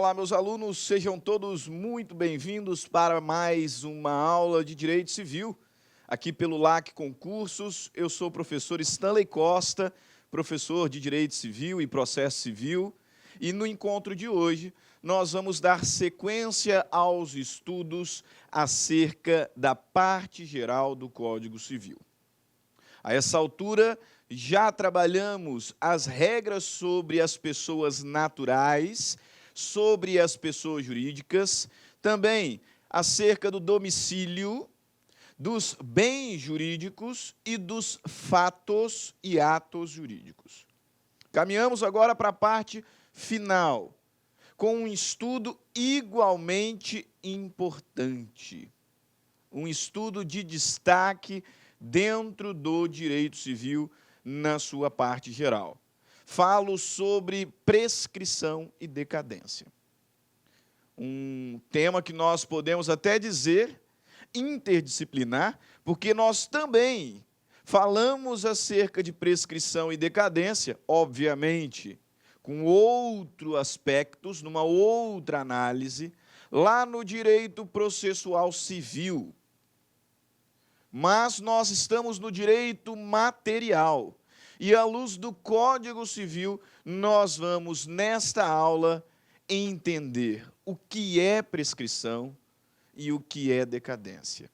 Olá, meus alunos, sejam todos muito bem-vindos para mais uma aula de Direito Civil, aqui pelo LAC Concursos. Eu sou o professor Stanley Costa, professor de Direito Civil e Processo Civil, e no encontro de hoje nós vamos dar sequência aos estudos acerca da parte geral do Código Civil. A essa altura, já trabalhamos as regras sobre as pessoas naturais, sobre as pessoas jurídicas, também acerca do domicílio, dos bens jurídicos e dos fatos e atos jurídicos. Caminhamos agora para a parte final, com um estudo igualmente importante, um estudo de destaque dentro do direito civil na sua parte geral. Falo sobre prescrição e decadência. Um tema que nós podemos até dizer interdisciplinar, porque nós também falamos acerca de prescrição e decadência, obviamente, com outros aspectos, numa outra análise, lá no direito processual civil. Mas nós estamos no direito material. E, à luz do Código Civil, nós vamos, nesta aula, entender o que é prescrição e o que é decadência.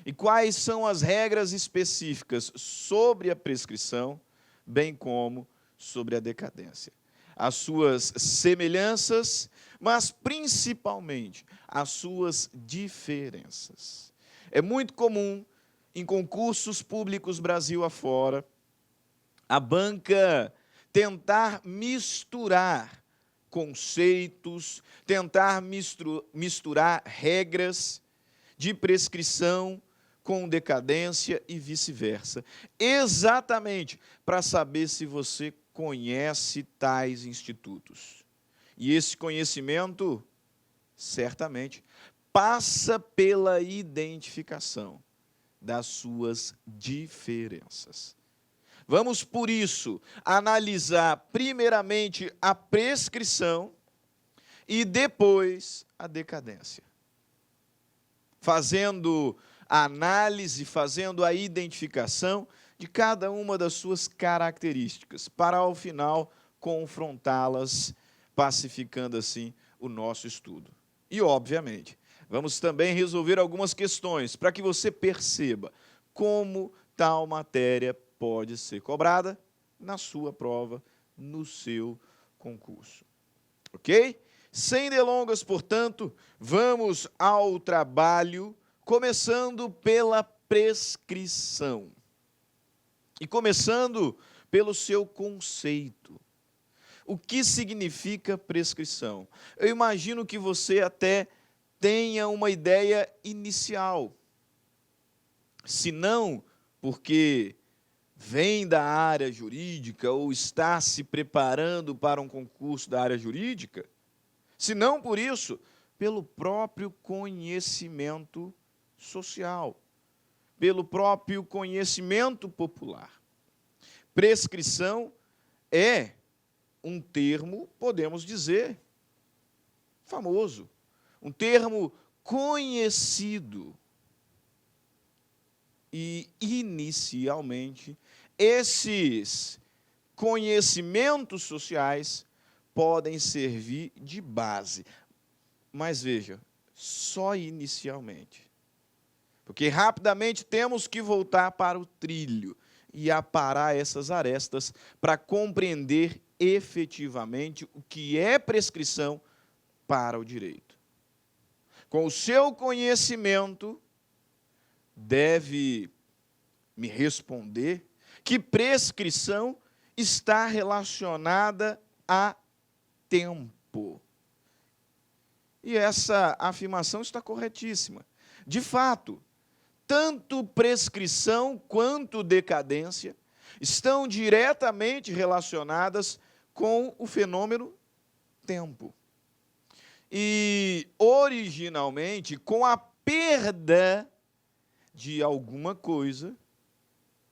E quais são as regras específicas sobre a prescrição, bem como sobre a decadência. As suas semelhanças, mas principalmente as suas diferenças. É muito comum, em concursos públicos Brasil afora, a banca tentar misturar conceitos, tentar misturar regras de prescrição com decadência e vice-versa. Exatamente para saber se você conhece tais institutos. E esse conhecimento, certamente, passa pela identificação das suas diferenças. Vamos, por isso, analisar primeiramente a prescrição e depois a decadência. Fazendo a análise, fazendo a identificação de cada uma das suas características, para, ao final, confrontá-las, pacificando, assim, o nosso estudo. E, obviamente, vamos também resolver algumas questões para que você perceba como tal matéria pode ser cobrada na sua prova, no seu concurso. Ok? Sem delongas, portanto, vamos ao trabalho, começando pela prescrição. E começando pelo seu conceito. O que significa prescrição? Eu imagino que você até tenha uma ideia inicial. Se não, porque vem da área jurídica ou está se preparando para um concurso da área jurídica, se não por isso, pelo próprio conhecimento social, pelo próprio conhecimento popular. Prescrição é um termo, podemos dizer, famoso, um termo conhecido. E, inicialmente, esses conhecimentos sociais podem servir de base. Mas, veja, só inicialmente. Porque, rapidamente, temos que voltar para o trilho e aparar essas arestas para compreender efetivamente o que é prescrição para o direito. Com o seu conhecimento, deve me responder que prescrição está relacionada a tempo. E essa afirmação está corretíssima. De fato, tanto prescrição quanto decadência estão diretamente relacionadas com o fenômeno tempo. E, originalmente, com a perda de alguma coisa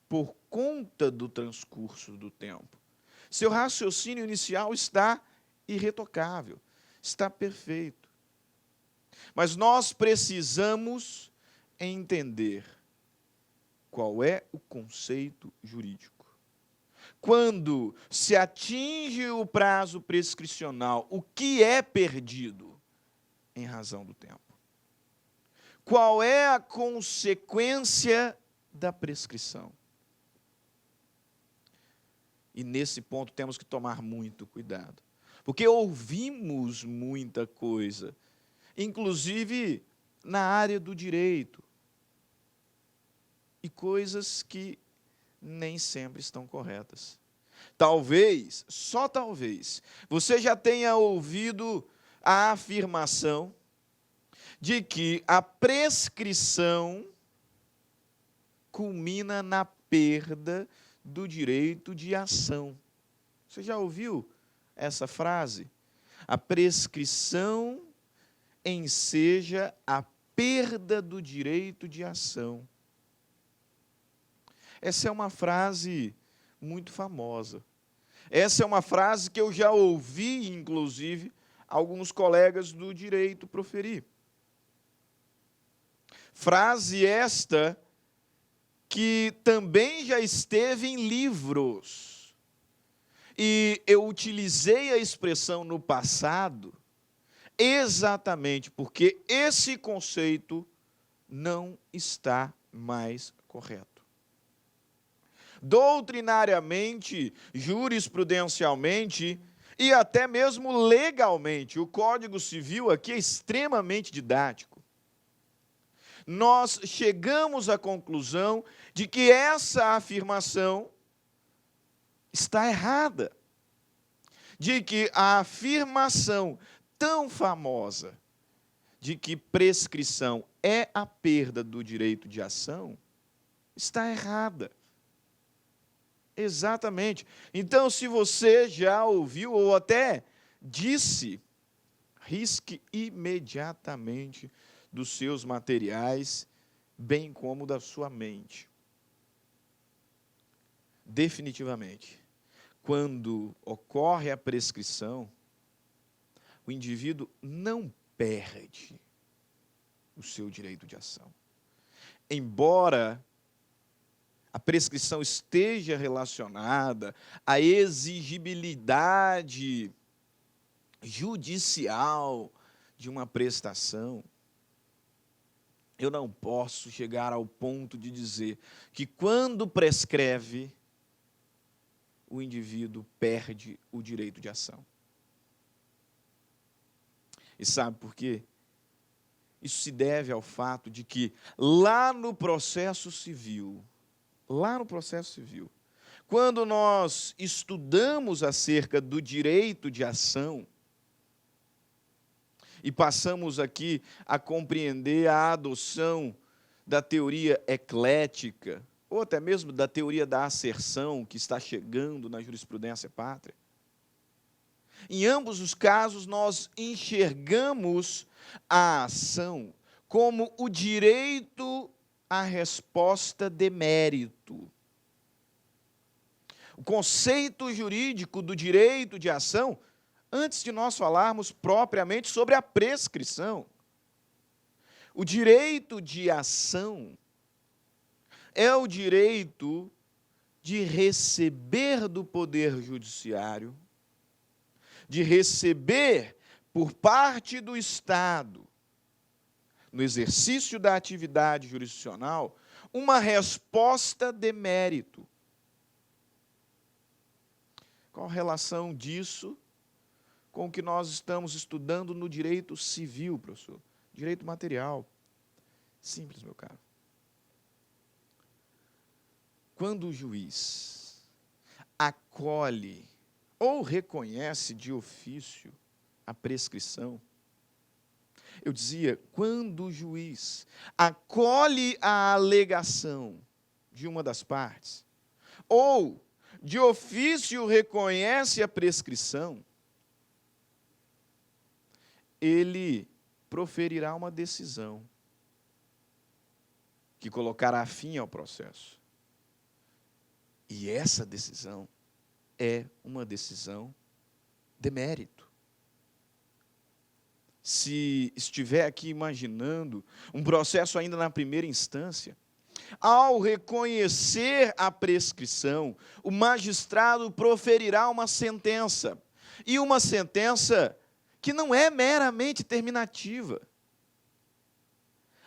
por conta do transcurso do tempo. Seu raciocínio inicial está irretocável, está perfeito. Mas nós precisamos entender qual é o conceito jurídico. Quando se atinge o prazo prescricional, o que é perdido em razão do tempo? Qual é a consequência da prescrição? E nesse ponto temos que tomar muito cuidado, porque ouvimos muita coisa, inclusive na área do direito, e coisas que nem sempre estão corretas. Talvez, só talvez, você já tenha ouvido a afirmação de que a prescrição culmina na perda do direito de ação. Você já ouviu essa frase? A prescrição enseja a perda do direito de ação. Essa é uma frase muito famosa. Essa é uma frase que eu já ouvi, inclusive, alguns colegas do direito proferir. Frase esta que também já esteve em livros. E eu utilizei a expressão no passado exatamente porque esse conceito não está mais correto. Doutrinariamente, jurisprudencialmente e até mesmo legalmente, o Código Civil aqui é extremamente didático. Nós chegamos à conclusão de que essa afirmação está errada, de que a afirmação tão famosa de que prescrição é a perda do direito de ação está errada. Exatamente. Então, se você já ouviu ou até disse, risque imediatamente dos seus materiais, bem como da sua mente. Definitivamente, quando ocorre a prescrição, o indivíduo não perde o seu direito de ação. Embora a prescrição esteja relacionada à exigibilidade judicial de uma prestação, eu não posso chegar ao ponto de dizer que quando prescreve, o indivíduo perde o direito de ação. E sabe por quê? Isso se deve ao fato de que lá no processo civil, quando nós estudamos acerca do direito de ação, e passamos aqui a compreender a adoção da teoria eclética, ou até mesmo da teoria da asserção, que está chegando na jurisprudência pátria. Em ambos os casos, nós enxergamos a ação como o direito à resposta de mérito. O conceito jurídico do direito de ação, antes de nós falarmos propriamente sobre a prescrição, o direito de ação é o direito de receber do Poder Judiciário, de receber por parte do Estado, no exercício da atividade jurisdicional, uma resposta de mérito. Qual a relação disso com o que nós estamos estudando no direito civil, professor? Direito material. Simples, meu caro. Quando o juiz acolhe ou reconhece de ofício a prescrição, eu dizia, quando o juiz acolhe a alegação de uma das partes, ou de ofício reconhece a prescrição, ele proferirá uma decisão que colocará fim ao processo. E essa decisão é uma decisão de mérito. se estiver aqui imaginando um processo ainda na primeira instância, ao reconhecer a prescrição, o magistrado proferirá uma sentença, e uma sentença que não é meramente terminativa.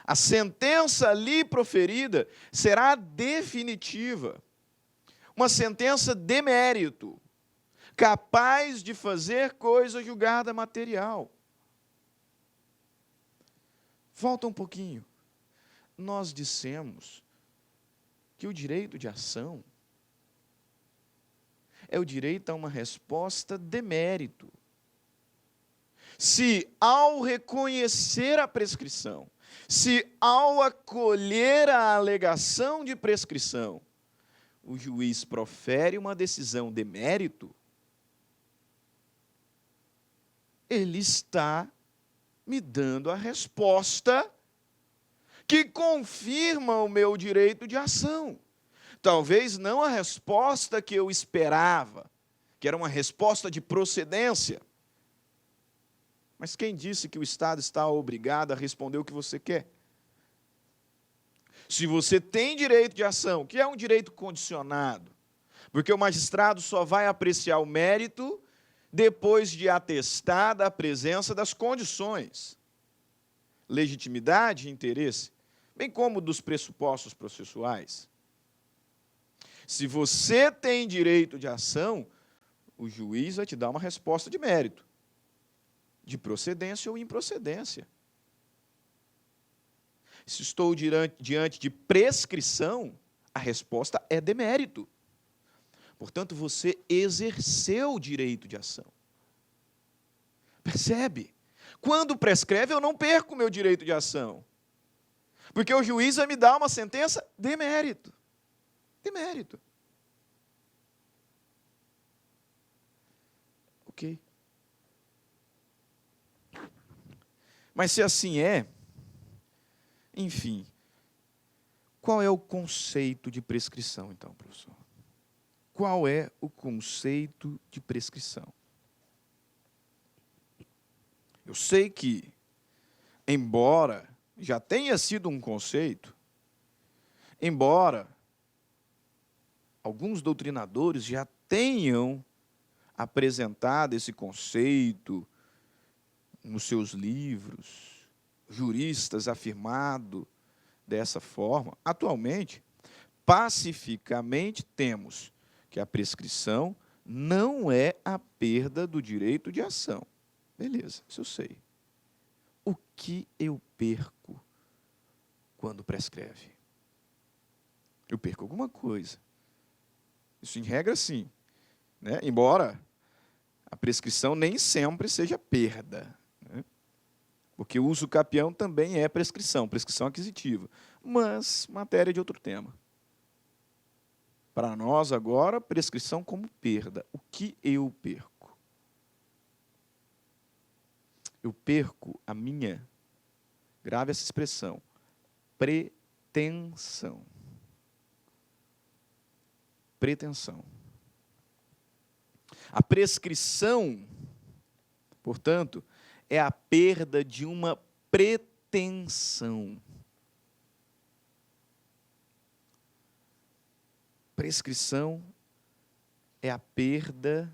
A sentença ali proferida será definitiva, uma sentença de mérito, capaz de fazer coisa julgada material. Volta um pouquinho. Nós dissemos que o direito de ação é o direito a uma resposta de mérito. Se ao reconhecer a prescrição, se ao acolher a alegação de prescrição, o juiz profere uma decisão de mérito, ele está me dando a resposta que confirma o meu direito de ação. Talvez não a resposta que eu esperava, que era uma resposta de procedência. Mas quem disse que o Estado está obrigado a responder o que você quer? Se você tem direito de ação, que é um direito condicionado, porque o magistrado só vai apreciar o mérito depois de atestada a presença das condições, legitimidade e interesse, bem como dos pressupostos processuais. Se você tem direito de ação, o juiz vai te dar uma resposta de mérito, de procedência ou improcedência. Se estou diante de prescrição, a resposta é de mérito. Portanto, você exerceu o direito de ação. Percebe? Quando prescreve, eu não perco o meu direito de ação. Porque o juiz vai me dar uma sentença de mérito. De mérito. Ok. Mas se assim é, enfim, qual é o conceito de prescrição, então, professor? Qual é o conceito de prescrição? Eu sei que, embora já tenha sido um conceito, embora alguns doutrinadores já tenham apresentado esse conceito nos seus livros, juristas afirmado dessa forma, atualmente, pacificamente temos que a prescrição não é a perda do direito de ação. Beleza, isso eu sei. O que eu perco quando prescreve? Eu perco alguma coisa. Isso em regra, sim. Né? Embora a prescrição nem sempre seja perda. Né? Porque o uso capião também é prescrição aquisitiva. Mas matéria de outro tema. Para nós, agora, prescrição como perda. O que eu perco? Eu perco a minha, grave essa expressão, pretensão. Pretensão. A prescrição, portanto, é a perda de uma pretensão. Prescrição é a perda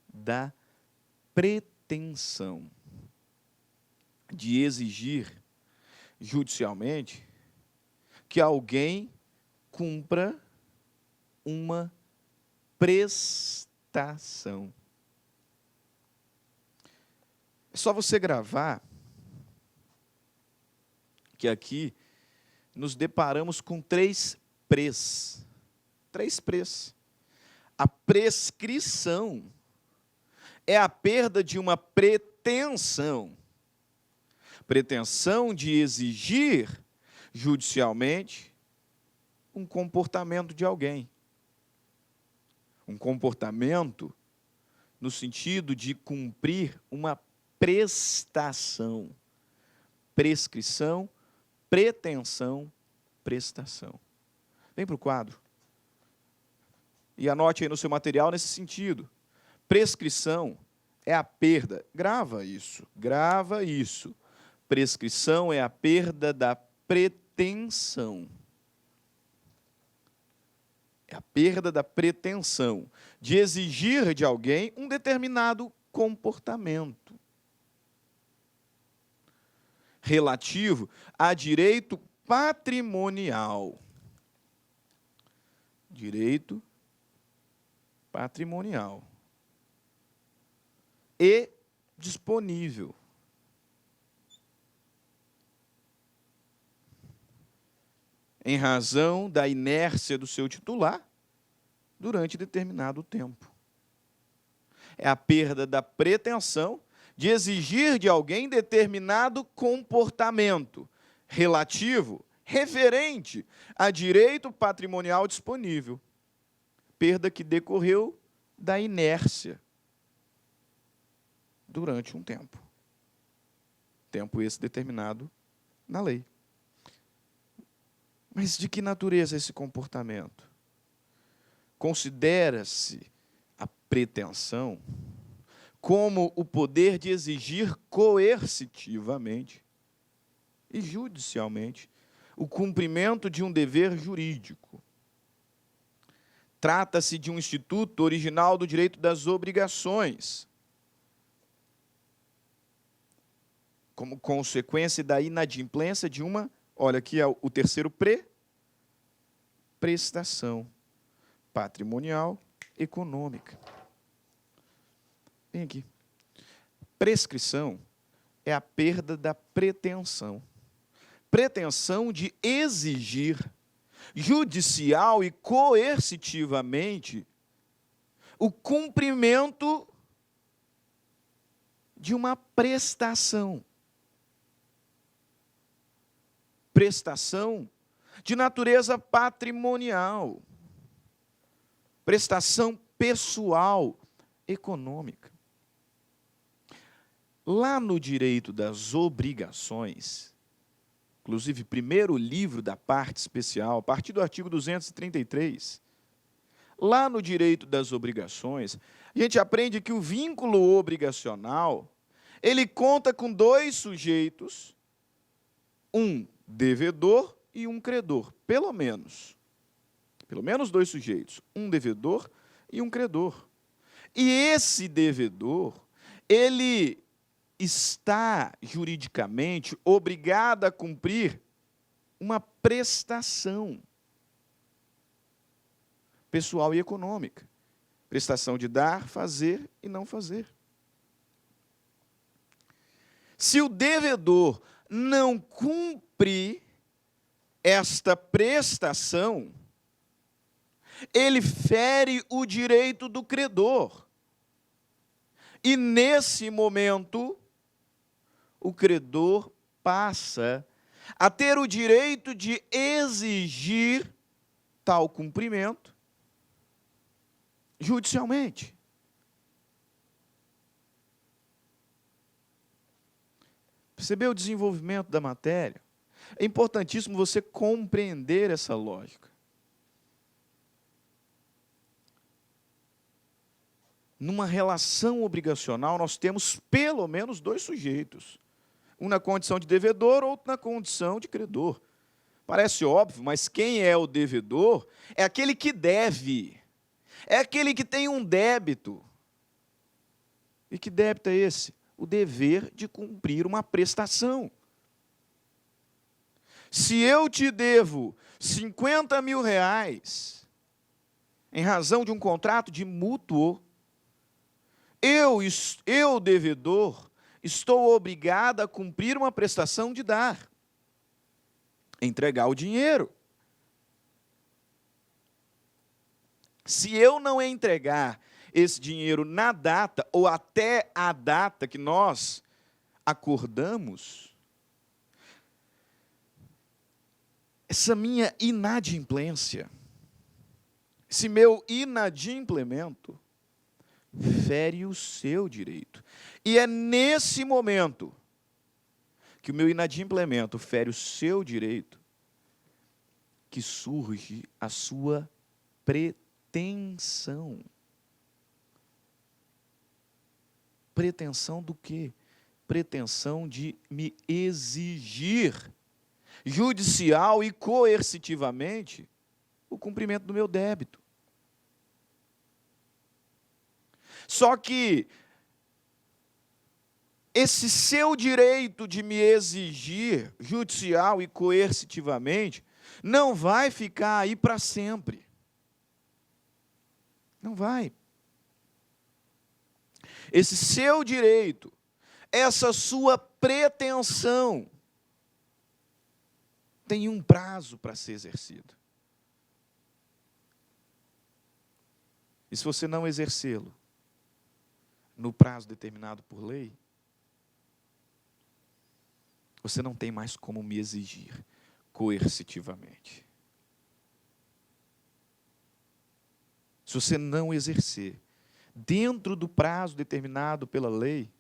da pretensão de exigir judicialmente que alguém cumpra uma prestação. É só você gravar que aqui nos deparamos com três prês. Três prês. A prescrição é a perda de uma pretensão. Pretensão de exigir judicialmente um comportamento de alguém. Um comportamento no sentido de cumprir uma prestação. Prescrição, pretensão, prestação. Vem para o quadro. E anote aí no seu material nesse sentido. Prescrição é a perda. Grava isso. Prescrição é a perda da pretensão. É a perda da pretensão de exigir de alguém um determinado comportamento relativo a direito patrimonial. Direito patrimonial. E disponível. Em razão da inércia do seu titular durante determinado tempo. É a perda da pretensão de exigir de alguém determinado comportamento relativo, referente a direito patrimonial disponível. Perda que decorreu da inércia durante um tempo. Tempo esse determinado na lei. Mas de que natureza é esse comportamento? Considera-se a pretensão como o poder de exigir coercitivamente e judicialmente o cumprimento de um dever jurídico. Trata-se de um instituto original do direito das obrigações, como consequência da inadimplência de uma, olha aqui é o terceiro prestação patrimonial econômica. Vem aqui. Prescrição é a perda da pretensão. Pretensão de exigir judicial e coercitivamente o cumprimento de uma prestação. Prestação de natureza patrimonial. Prestação pessoal, econômica. Lá no direito das obrigações, inclusive primeiro livro da parte especial, a partir do artigo 233, lá no direito das obrigações, a gente aprende que o vínculo obrigacional, ele conta com dois sujeitos, um devedor e um credor, pelo menos dois sujeitos, um devedor e um credor. E esse devedor, ele está juridicamente obrigado a cumprir uma prestação pessoal e econômica. Prestação de dar, fazer e não fazer. Se o devedor não cumpre esta prestação, ele fere o direito do credor. E, nesse momento, o credor passa a ter o direito de exigir tal cumprimento judicialmente. Percebeu o desenvolvimento da matéria? É importantíssimo você compreender essa lógica. Numa relação obrigacional, nós temos pelo menos dois sujeitos. Um na condição de devedor, outro na condição de credor. Parece óbvio, mas quem é o devedor é aquele que deve. É aquele que tem um débito. E que débito é esse? O dever de cumprir uma prestação. Se eu te devo 50 mil reais, em razão de um contrato de mútuo, eu, devedor, estou obrigado a cumprir uma prestação de dar, entregar o dinheiro. Se eu não entregar esse dinheiro na data, ou até a data que nós acordamos, essa minha inadimplência, esse meu inadimplemento, fere o seu direito. E é nesse momento que o meu inadimplemento fere o seu direito que surge a sua pretensão. Pretensão do quê? Pretensão de me exigir, judicial e coercitivamente, o cumprimento do meu débito. Só que esse seu direito de me exigir, judicial e coercitivamente, não vai ficar aí para sempre. Não vai. Esse seu direito, essa sua pretensão, tem um prazo para ser exercido. E se você não exercê-lo no prazo determinado por lei, você não tem mais como me exigir coercitivamente. Se você não exercer dentro do prazo determinado pela lei,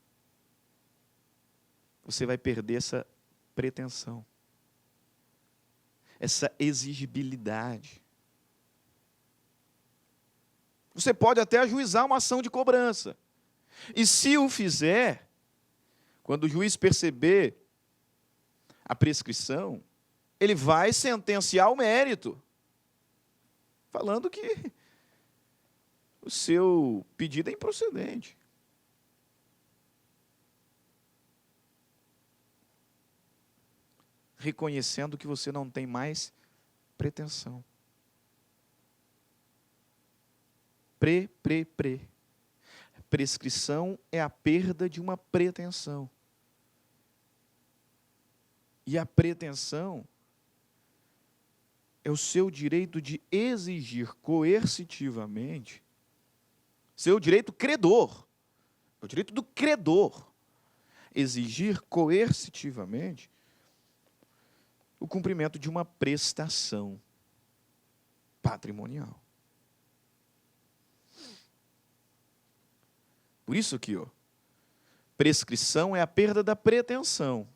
você vai perder essa pretensão, essa exigibilidade. Você pode até ajuizar uma ação de cobrança. E se o fizer, quando o juiz perceber a prescrição, ele vai sentenciar o mérito, falando que o seu pedido é improcedente. Reconhecendo que você não tem mais pretensão. Prescrição é a perda de uma pretensão. E a pretensão é o seu direito de exigir coercitivamente, seu direito credor, é o direito do credor, exigir coercitivamente o cumprimento de uma prestação patrimonial. Por isso aqui, prescrição é a perda da pretensão.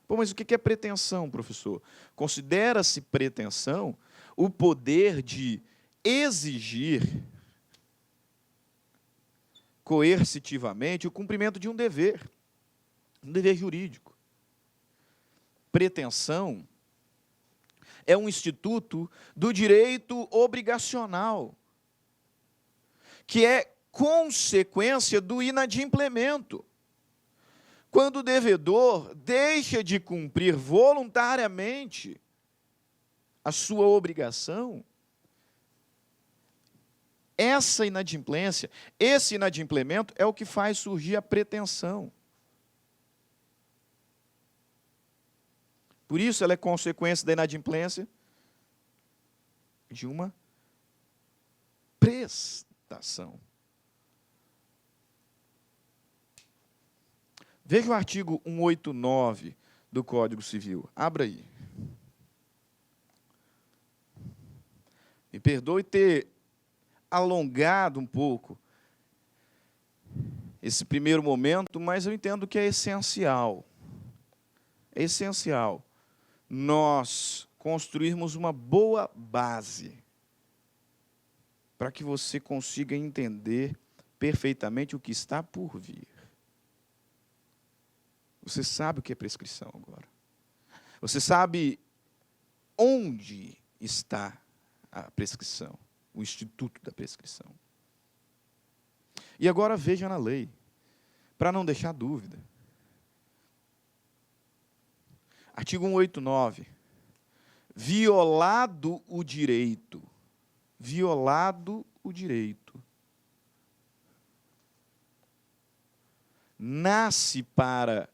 Pô, mas o que é pretensão, professor? Considera-se pretensão o poder de exigir coercitivamente o cumprimento de um dever jurídico. Pretensão é um instituto do direito obrigacional, que é consequência do inadimplemento. Quando o devedor deixa de cumprir voluntariamente a sua obrigação, essa inadimplência, esse inadimplemento é o que faz surgir a pretensão. Por isso ela é consequência da inadimplência de uma prestação. Veja o artigo 189 do Código Civil. Abra aí. Me perdoe ter alongado um pouco esse primeiro momento, mas eu entendo que é essencial. É essencial nós construirmos uma boa base para que você consiga entender perfeitamente o que está por vir. Você sabe o que é prescrição agora. Você sabe onde está a prescrição, o instituto da prescrição. E agora veja na lei, para não deixar dúvida. Artigo 189. Violado o direito. Violado o direito. Nasce para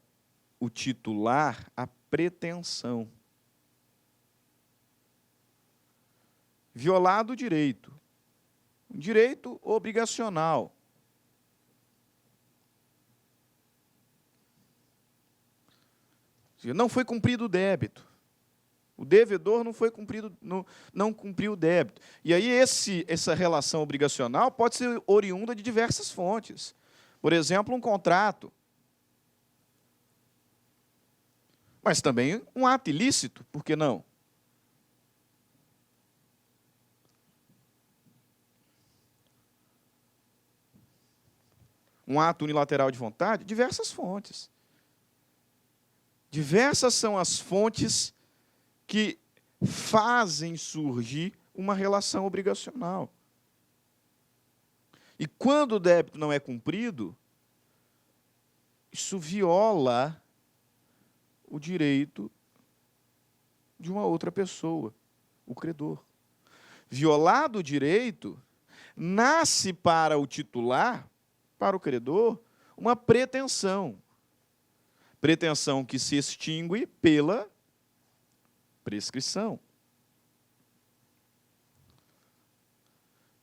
o titular a pretensão. Violado o direito. Um direito obrigacional. Não foi cumprido o débito. O devedor não foi cumprido, não cumpriu o débito. E aí essa relação obrigacional pode ser oriunda de diversas fontes. Por exemplo, um contrato. Mas também um ato ilícito, por que não? um ato unilateral de vontade? Diversas fontes. Diversas são as fontes que fazem surgir uma relação obrigacional. E quando o débito não é cumprido, isso viola o direito de uma outra pessoa, o credor. Violado o direito, nasce para o titular, para o credor, uma pretensão. Pretensão que se extingue pela prescrição.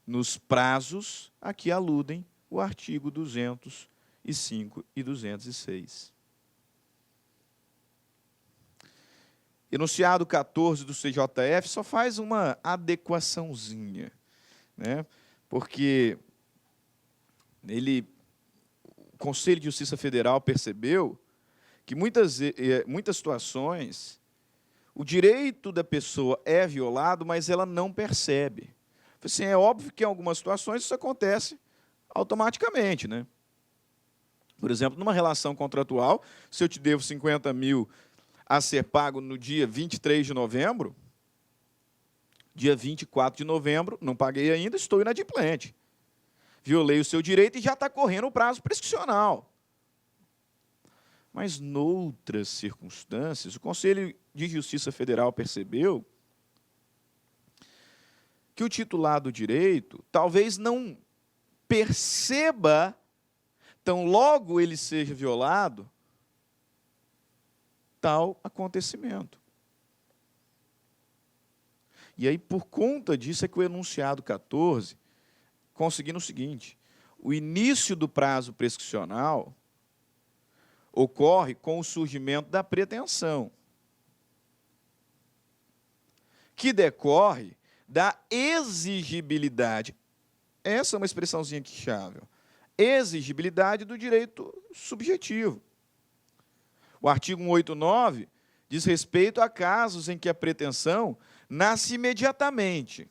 Nos prazos a que aludem o artigo 205 e 206. Enunciado 14 do CJF só faz uma adequaçãozinha, né? Porque o Conselho de Justiça Federal percebeu que muitas situações o direito da pessoa é violado, mas ela não percebe. Assim, é óbvio que em algumas situações isso acontece automaticamente, né? Por exemplo, numa relação contratual, se eu te devo 50 mil a ser pago no dia 23 de novembro, dia 24 de novembro, não paguei ainda, estou inadimplente. Violei o seu direito e já está correndo o prazo prescricional. Mas, noutras circunstâncias, o Conselho de Justiça Federal percebeu que o titular do direito talvez não perceba, tão logo ele seja violado, tal acontecimento. E aí, por conta disso, é que o enunciado 14, conseguindo o seguinte: o início do prazo prescricional ocorre com o surgimento da pretensão, que decorre da exigibilidade. Essa é uma expressãozinha aqui chave. Exigibilidade do direito subjetivo. O artigo 189 diz respeito a casos em que a pretensão nasce imediatamente.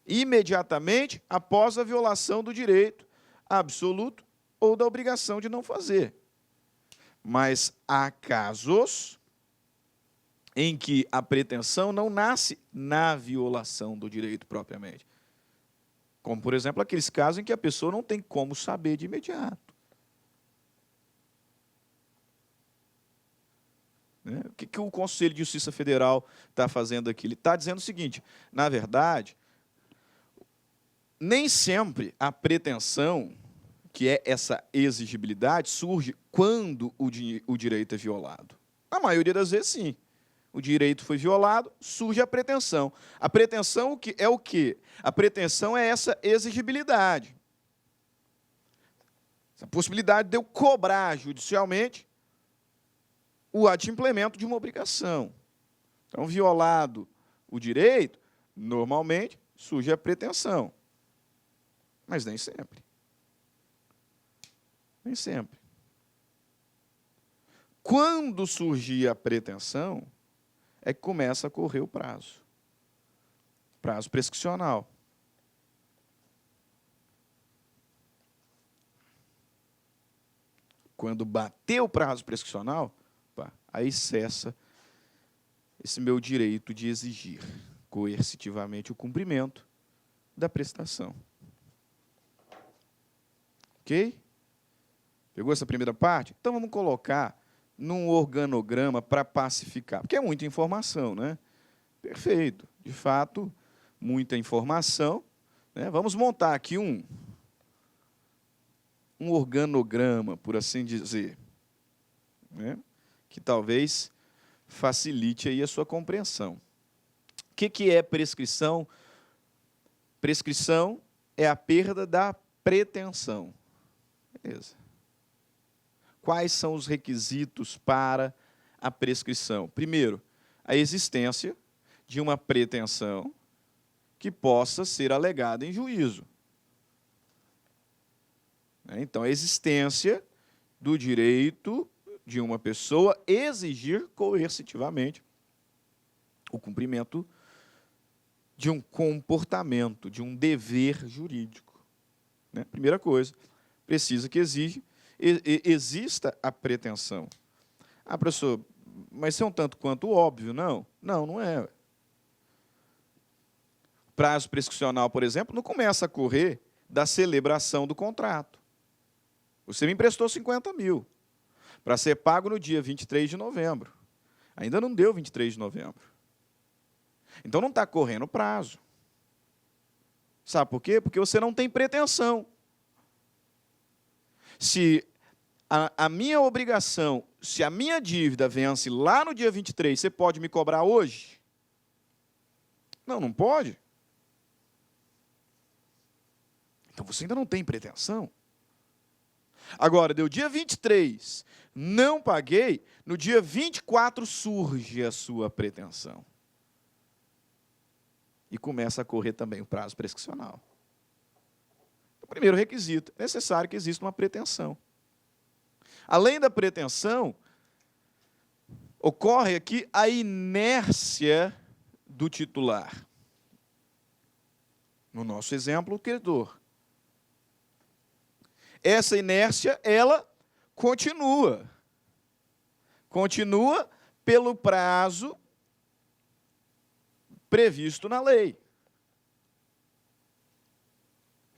Imediatamente após a violação do direito absoluto ou da obrigação de não fazer. Mas há casos em que a pretensão não nasce na violação do direito propriamente. Como, por exemplo, aqueles casos em que a pessoa não tem como saber de imediato. Né? O que o Conselho de Justiça Federal está fazendo aqui? Ele está dizendo o seguinte: na verdade, nem sempre a pretensão, que é essa exigibilidade, surge quando o direito é violado. Na maioria das vezes, sim. O direito foi violado, surge a pretensão. A pretensão é o quê? A pretensão é essa exigibilidade. A possibilidade de eu cobrar judicialmente o adimplemento de uma obrigação. Então, violado o direito, normalmente surge a pretensão. Mas nem sempre. Nem sempre. Quando surgir a pretensão, é que começa a correr o prazo. Prazo prescricional. Quando bater o prazo prescricional, aí cessa esse meu direito de exigir coercitivamente o cumprimento da prestação. Ok? Pegou essa primeira parte? Então vamos colocar num organograma para pacificar, porque é muita informação, né? Perfeito. De fato, muita informação, né? Vamos montar aqui um organograma, por assim dizer, né? Que talvez facilite aí a sua compreensão. O que é prescrição? Prescrição é a perda da pretensão. Beleza. Quais são os requisitos para a prescrição? Primeiro, a existência de uma pretensão que possa ser alegada em juízo. Então, a existência do direito de uma pessoa exigir coercitivamente o cumprimento de um comportamento, de um dever jurídico. né? Primeira coisa, precisa que exista a pretensão. Ah, professor, mas isso é um tanto quanto óbvio, não? Não, não é. Prazo prescricional, por exemplo, não começa a correr da celebração do contrato. Você me emprestou 50 mil para ser pago no dia 23 de novembro. Ainda não deu 23 de novembro. Então, não está correndo o prazo. Sabe por quê? Porque você não tem pretensão. Se a minha obrigação, se a minha dívida vence lá no dia 23, você pode me cobrar hoje? Não, não pode. Então, você ainda não tem pretensão. Agora, deu dia 23, não paguei, no dia 24 surge a sua pretensão. E começa a correr também o prazo prescricional. O primeiro requisito, é necessário que exista uma pretensão. Além da pretensão, ocorre aqui a inércia do titular. No nosso exemplo, o credor. Essa inércia, ela continua. Continua pelo prazo previsto na lei.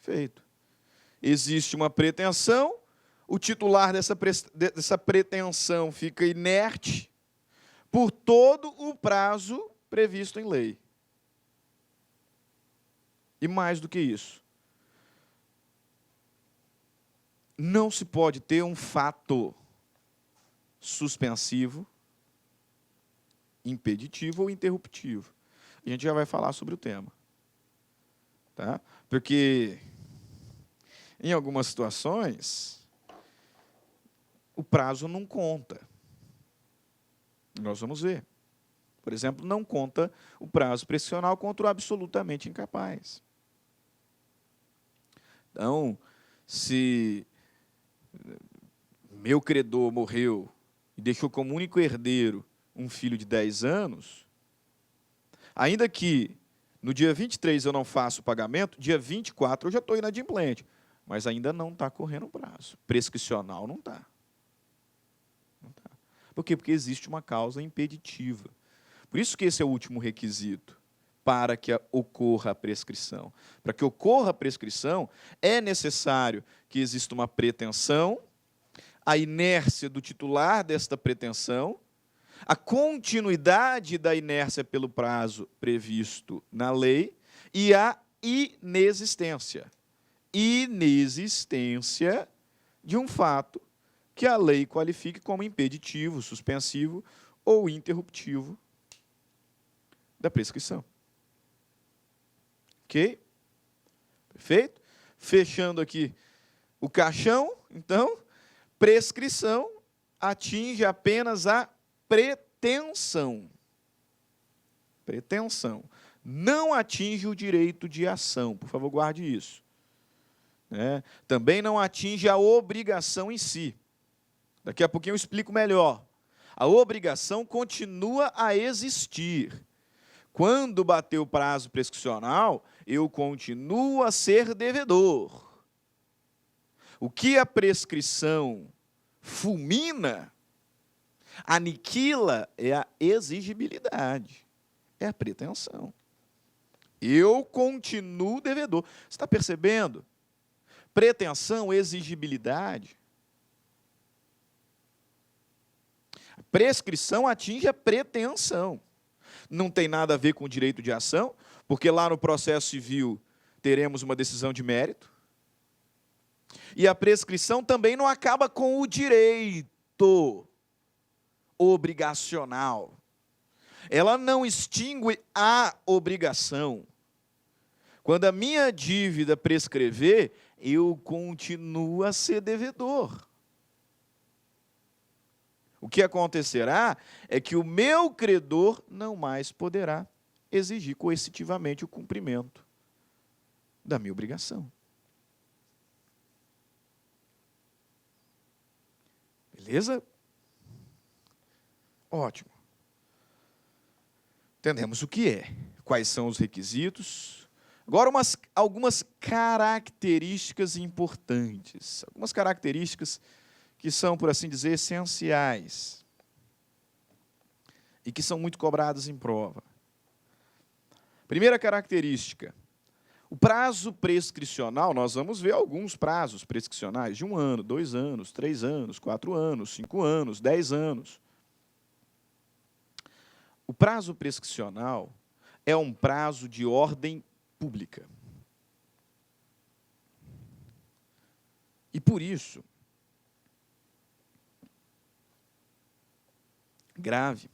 Feito. Existe uma pretensão, o titular dessa pretensão fica inerte por todo o prazo previsto em lei. E mais do que isso, não se pode ter um fato suspensivo, impeditivo ou interruptivo. A gente já vai falar sobre o tema. Tá? Porque, em algumas situações, o prazo não conta. Nós vamos ver. Por exemplo, não conta o prazo prescricional contra o absolutamente incapaz. Então, se meu credor morreu e deixou como único herdeiro um filho de 10 anos, ainda que no dia 23 eu não faço o pagamento, dia 24 eu já estou inadimplente, mas ainda não está correndo o prazo. Prescricional não está. Não tá. Por quê? Porque existe uma causa impeditiva. Por isso que esse é o último requisito para que ocorra a prescrição. Para que ocorra a prescrição, é necessário que exista uma pretensão, a inércia do titular desta pretensão, a continuidade da inércia pelo prazo previsto na lei e a inexistência. Inexistência de um fato que a lei qualifique como impeditivo, suspensivo ou interruptivo da prescrição. Ok? Perfeito? Fechando aqui o caixão, então, prescrição atinge apenas a pretensão. Pretensão. Não atinge o direito de ação. Por favor, guarde isso. Também não atinge a obrigação em si. Daqui a pouquinho eu explico melhor. A obrigação continua a existir. Quando bater o prazo prescricional, eu continuo a ser devedor. O que a prescrição fulmina, aniquila, é a exigibilidade, é a pretensão. Eu continuo devedor. Você está percebendo? Pretensão, exigibilidade. A prescrição atinge a pretensão. Não tem nada a ver com o direito de ação, porque lá no processo civil teremos uma decisão de mérito. E a prescrição também não acaba com o direito obrigacional. Ela não extingue a obrigação. Quando a minha dívida prescrever, eu continuo a ser devedor. O que acontecerá é que o meu credor não mais poderá exigir coercitivamente o cumprimento da minha obrigação. Beleza? Ótimo. Entendemos o que é, quais são os requisitos, Agora, algumas características importantes, algumas características que são, por assim dizer, essenciais e que são muito cobradas em prova. Primeira característica, o prazo prescricional, nós vamos ver alguns prazos prescricionais de 1 ano, 2 anos, 3 anos, 4 anos, 5 anos, 10 anos. O prazo prescricional é um prazo de ordem pública. E por isso, grave,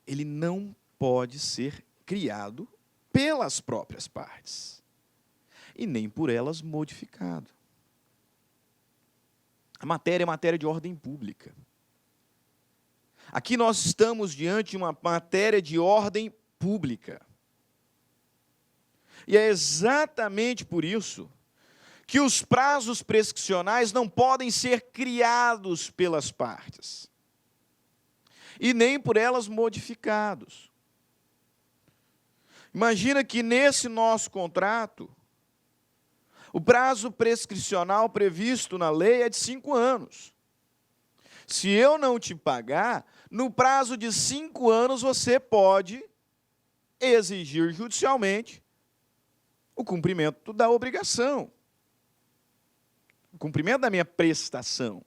ele não pode ser criado pelas próprias partes e nem por elas modificado. A matéria é matéria de ordem pública. Aqui nós estamos diante de uma matéria de ordem pública. E é exatamente por isso que os prazos prescricionais não podem ser criados pelas partes e nem por elas modificados. Imagina que nesse nosso contrato, o prazo prescricional previsto na lei é de 5 anos. Se eu não te pagar, no prazo de 5 anos você pode exigir judicialmente o cumprimento da obrigação, o cumprimento da minha prestação.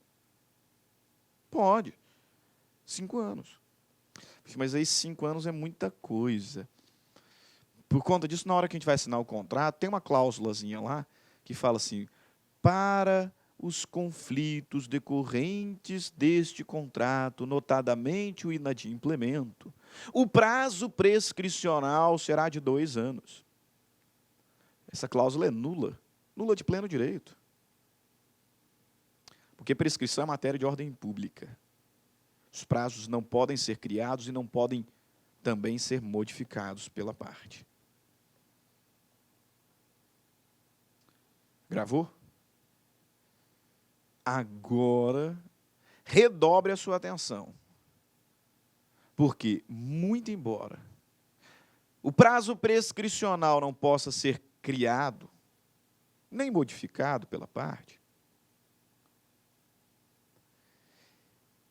Pode. 5 anos. Mas aí 5 anos é muita coisa. Por conta disso, na hora que a gente vai assinar o contrato, tem uma cláusulazinha lá que fala assim: para os conflitos decorrentes deste contrato, notadamente o inadimplemento, o prazo prescricional será de 2 anos. Essa cláusula é nula, nula de pleno direito. Porque prescrição é matéria de ordem pública. Os prazos não podem ser criados e não podem também ser modificados pela parte. Gravou? Agora, redobre a sua atenção. Porque, muito embora o prazo prescricional não possa ser criado, nem modificado pela parte,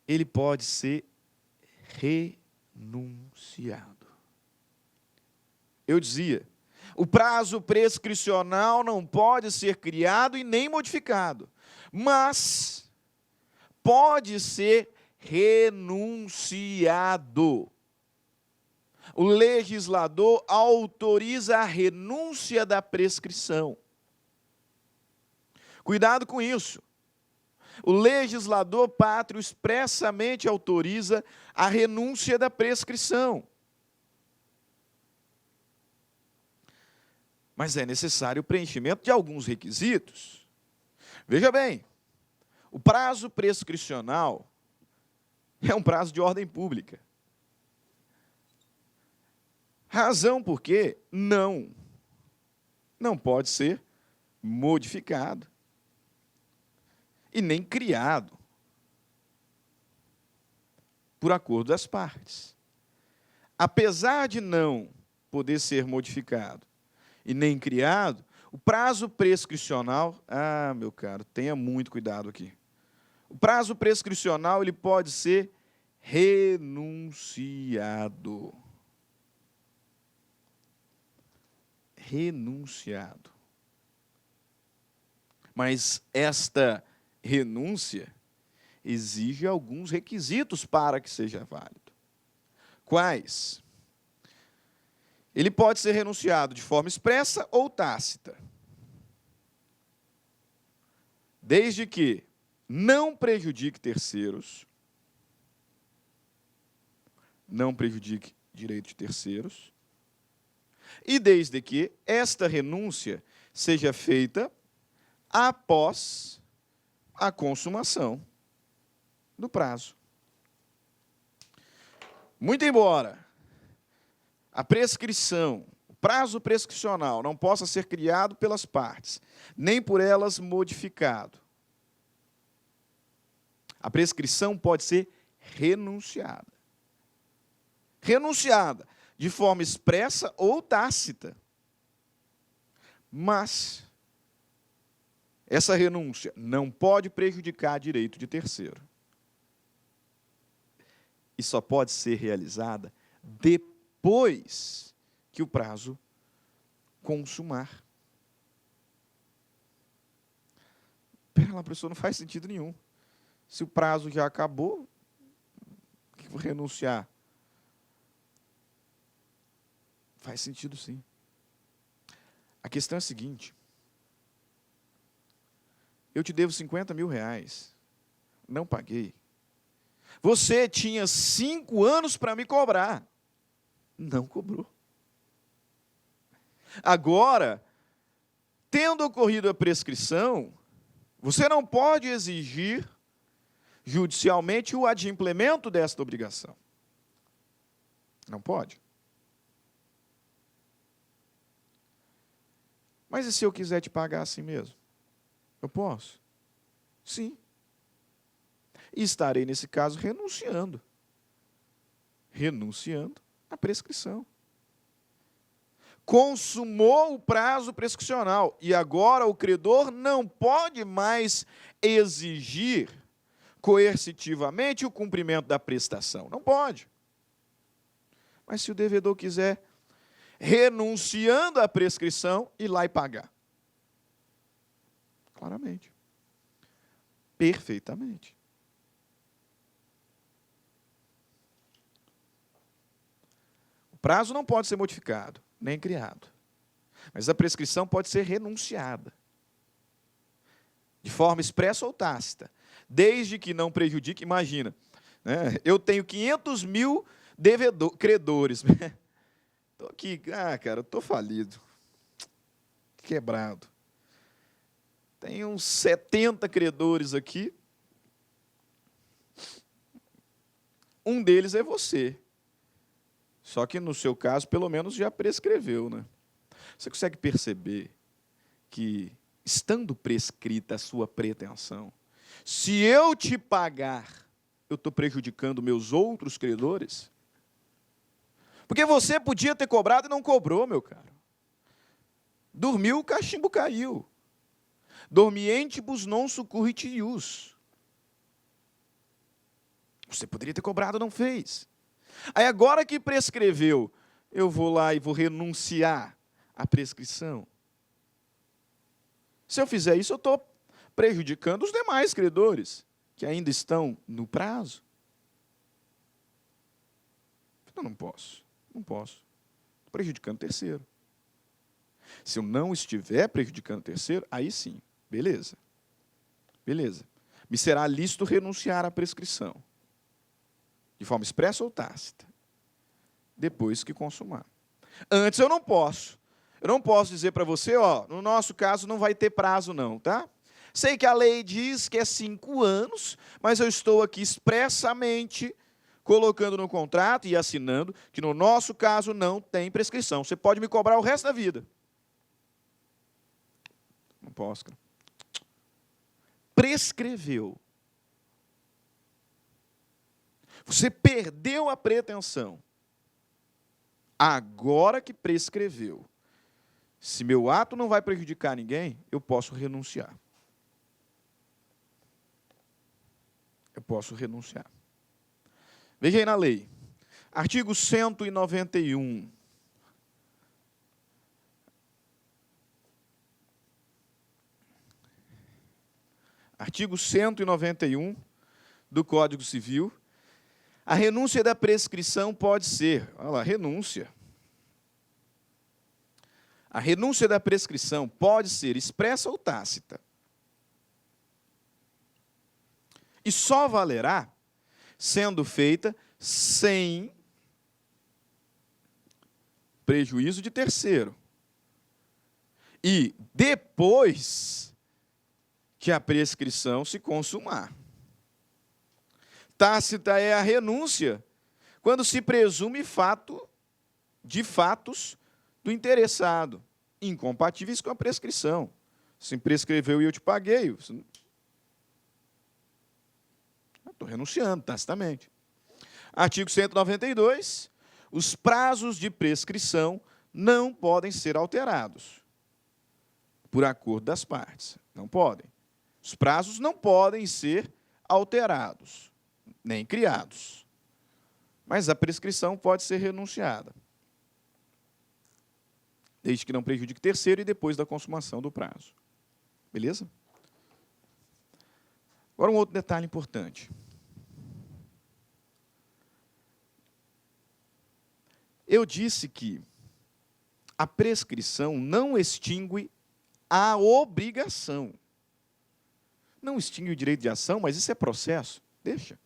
ele pode ser renunciado. Eu dizia, o prazo prescricional não pode ser criado e nem modificado, mas pode ser renunciado. O legislador autoriza a renúncia da prescrição. Cuidado com isso. O legislador pátrio expressamente autoriza a renúncia da prescrição. Mas é necessário o preenchimento de alguns requisitos. Veja bem, o prazo prescricional é um prazo de ordem pública. Razão por que não pode ser modificado e nem criado por acordo das partes. Apesar de não poder ser modificado e nem criado, o prazo prescricional, meu caro, tenha muito cuidado aqui. O prazo prescricional ele pode ser renunciado. Renunciado. Mas esta renúncia exige alguns requisitos para que seja válido. Quais? Ele pode ser renunciado de forma expressa ou tácita, desde que não prejudique terceiros, não prejudique direito de terceiros, e desde que esta renúncia seja feita após a consumação do prazo. Muito embora a prescrição, o prazo prescricional não possa ser criado pelas partes, nem por elas modificado, a prescrição pode ser renunciada. Renunciada de forma expressa ou tácita. Mas essa renúncia não pode prejudicar direito de terceiro. E só pode ser realizada depois que o prazo consumar. Pera lá, professor, não faz sentido nenhum. Se o prazo já acabou, o que eu vou renunciar? Faz sentido, sim. A questão é a seguinte. Eu te devo 50 mil reais. Não paguei. Você tinha 5 anos para me cobrar. Não cobrou. Agora, tendo ocorrido a prescrição, você não pode exigir judicialmente o adimplemento desta obrigação. Não pode. Mas e se eu quiser te pagar assim mesmo? Eu posso? Sim. E estarei, nesse caso, renunciando. Renunciando à prescrição. Consumou o prazo prescricional. E agora o credor não pode mais exigir coercitivamente o cumprimento da prestação. Não pode. Mas se o devedor quiser, renunciando à prescrição, ir lá e pagar. Claramente. Perfeitamente. O prazo não pode ser modificado, nem criado. Mas a prescrição pode ser renunciada. De forma expressa ou tácita. Desde que não prejudique, imagina, né, eu tenho 500 mil credores. Estou aqui, cara, estou falido. Quebrado. Tem uns 70 credores aqui. Um deles é você. Só que, no seu caso, pelo menos já prescreveu, né? Você consegue perceber que, estando prescrita a sua pretensão, se eu te pagar, eu estou prejudicando meus outros credores? Porque você podia ter cobrado e não cobrou, meu caro. Dormiu, o cachimbo caiu. Dormientibus non succurrit ius. Você poderia ter cobrado, não fez. Aí agora que prescreveu, eu vou lá e vou renunciar à prescrição. Se eu fizer isso, eu estou prejudicando os demais credores, que ainda estão no prazo. Eu não posso. Não posso. Estou prejudicando o terceiro. Se eu não estiver prejudicando o terceiro, aí sim. Beleza. Beleza. Me será lícito renunciar à prescrição. De forma expressa ou tácita. Depois que consumar. Antes eu não posso. Eu não posso dizer para você, ó, no nosso caso não vai ter prazo não, tá? Sei que a lei diz que é 5 anos, mas eu estou aqui expressamente colocando no contrato e assinando que no nosso caso não tem prescrição. Você pode me cobrar o resto da vida. Não posso, cara. Prescreveu. Você perdeu a pretensão. Agora que prescreveu. Se meu ato não vai prejudicar ninguém, eu posso renunciar. Eu posso renunciar. Veja aí na lei. Artigo 191. Artigo 191 do Código Civil. A renúncia da prescrição pode ser, olha lá, renúncia. A renúncia da prescrição pode ser expressa ou tácita. E só valerá sendo feita sem prejuízo de terceiro. E depois que a prescrição se consumar. Tácita é a renúncia quando se presume fato de fatos do interessado, incompatíveis com a prescrição. Se prescreveu e eu te paguei, eu estou renunciando tacitamente. Artigo 192. Os prazos de prescrição não podem ser alterados por acordo das partes. Não podem. Os prazos não podem ser alterados, nem criados. Mas a prescrição pode ser renunciada, desde que não prejudique terceiro e depois da consumação do prazo. Beleza? Agora, um outro detalhe importante. Eu disse que a prescrição não extingue a obrigação. Não extingue o direito de ação, mas isso é processo. Deixa.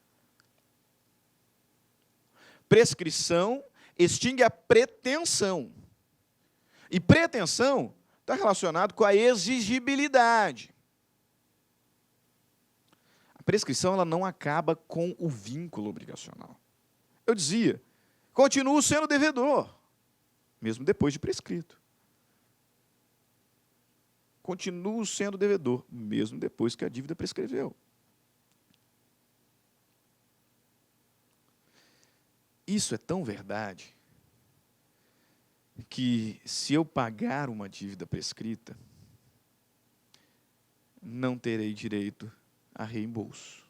Prescrição extingue a pretensão. E pretensão está relacionado com a exigibilidade. A prescrição ela não acaba com o vínculo obrigacional. Eu dizia, continuo sendo devedor, mesmo depois de prescrito. Continuo sendo devedor, mesmo depois que a dívida prescreveu. Isso é tão verdade que, se eu pagar uma dívida prescrita, não terei direito a reembolso.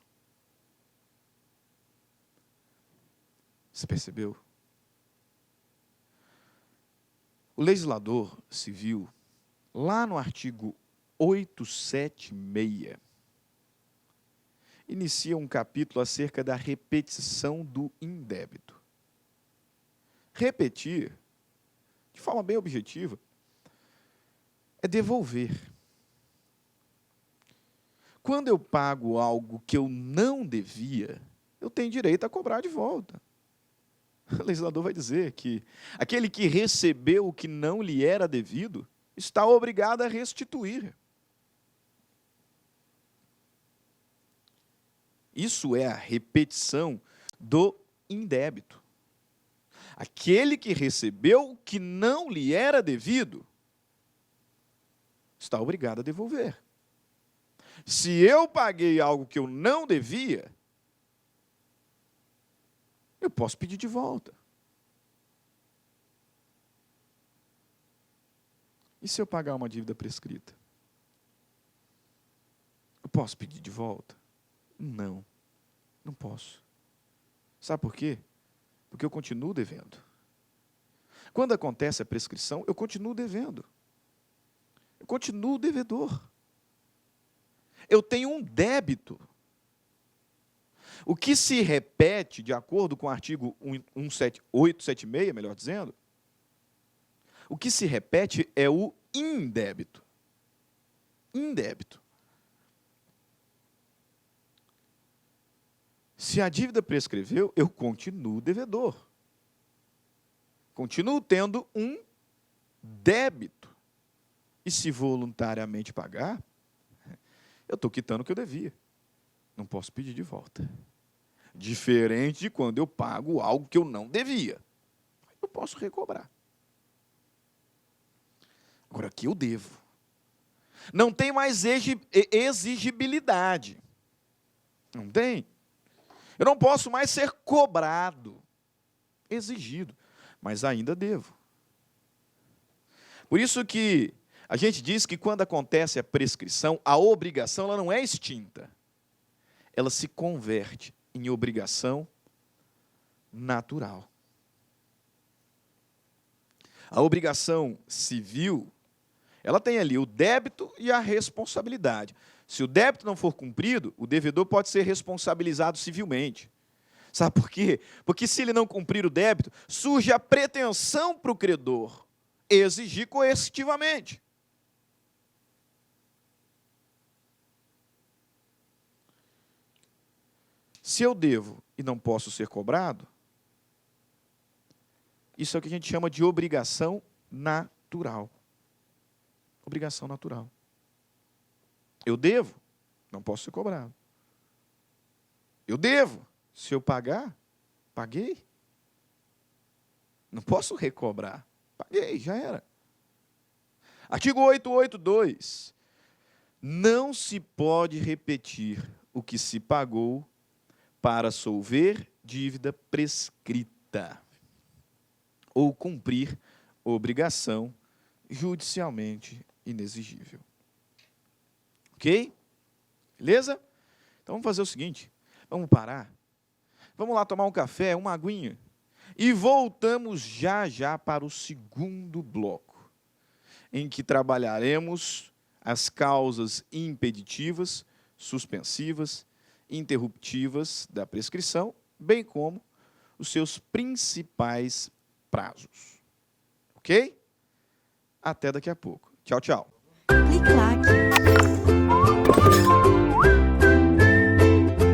Você percebeu? O legislador civil, lá no artigo 876, inicia um capítulo acerca da repetição do indébito. Repetir, de forma bem objetiva, é devolver. Quando eu pago algo que eu não devia, eu tenho direito a cobrar de volta. O legislador vai dizer que aquele que recebeu o que não lhe era devido está obrigado a restituir. Isso é a repetição do indébito. Aquele que recebeu o que não lhe era devido está obrigado a devolver. Se eu paguei algo que eu não devia, eu posso pedir de volta. E se eu pagar uma dívida prescrita? Eu posso pedir de volta? Não, não posso. Sabe por quê? Porque eu continuo devendo. Quando acontece a prescrição, eu continuo devendo. Eu continuo devedor. Eu tenho um débito. O que se repete, de acordo com o artigo 876, melhor dizendo, o que se repete é o indébito. Indébito. Se a dívida prescreveu, eu continuo devedor. Continuo tendo um débito. E se voluntariamente pagar, eu estou quitando o que eu devia. Não posso pedir de volta. Diferente de quando eu pago algo que eu não devia. Eu posso recobrar. Agora, aqui eu devo. Não tem mais exigibilidade. Não tem. Eu não posso mais ser cobrado, exigido, mas ainda devo. Por isso que a gente diz que quando acontece a prescrição, a obrigação ela não é extinta. Ela se converte em obrigação natural. A obrigação civil, ela tem ali o débito e a responsabilidade. Se o débito não for cumprido, o devedor pode ser responsabilizado civilmente. Sabe por quê? Porque se ele não cumprir o débito, surge a pretensão para o credor exigir coercitivamente. Se eu devo e não posso ser cobrado, isso é o que a gente chama de obrigação natural. Obrigação natural. Eu devo, não posso ser cobrado. Eu devo, se eu pagar, paguei. Não posso recobrar. Paguei, já era. Artigo 882. Não se pode repetir o que se pagou para solver dívida prescrita. ou cumprir obrigação judicialmente inexigível. Ok? Beleza? Então vamos fazer o seguinte, vamos parar, vamos lá tomar um café, uma aguinha, e voltamos já já para o segundo bloco, em que trabalharemos as causas impeditivas, suspensivas, interruptivas da prescrição, bem como os seus principais prazos. Ok? Até daqui a pouco. Tchau, tchau. Clique-claque.